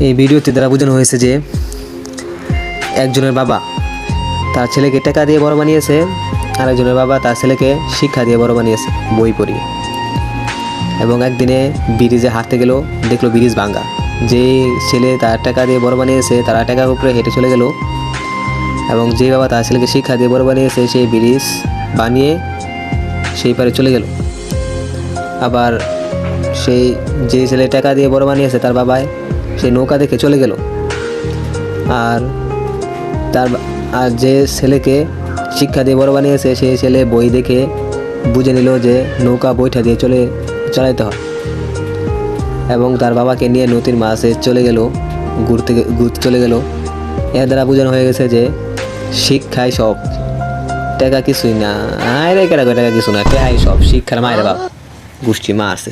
এই ভিডিওতে দ্বারা বোঝানো হয়েছে যে একজনের বাবা তার ছেলেকে টাকা দিয়ে বড় বানিয়েছে, আর একজনের বাবা তার ছেলেকে শিক্ষা দিয়ে বড় বানিয়েছে বই পড়িয়ে। এবং একদিনে ব্রিজে হাঁটতে গেল, দেখলো ব্রিজ ভাঙ্গা। যে ছেলে তার টাকা দিয়ে বড় বানিয়েছে তারা টাকার উপরে হেঁটে চলে গেল, এবং যে বাবা তার ছেলেকে শিক্ষা দিয়ে বড় বানিয়েছে সেই ব্রিজ বানিয়ে সেই পারে চলে গেল। আবার সেই যে ছেলে টাকা দিয়ে বড় বানিয়েছে তার বাবাই সেই নৌকা দেখে চলে গেল, আর যে ছেলেকে শিক্ষা দিয়ে বড় বানিয়েছে সেই ছেলে বই দেখে বুঝে নিল যে নৌকা বইটা দিয়ে চালাইতে হয়, এবং তার বাবাকে নিয়ে নদীর মাঝে চলে গেল, ঘুরতে চলে গেল। এর দ্বারা বোঝানো হয়ে গেছে যে শিক্ষাই সব, টাকা কিছুই না। আরে কেটা টাকা কিছু না, টাকাই সব, শিক্ষার মায়ের বাপ গোষ্ঠী মারছে।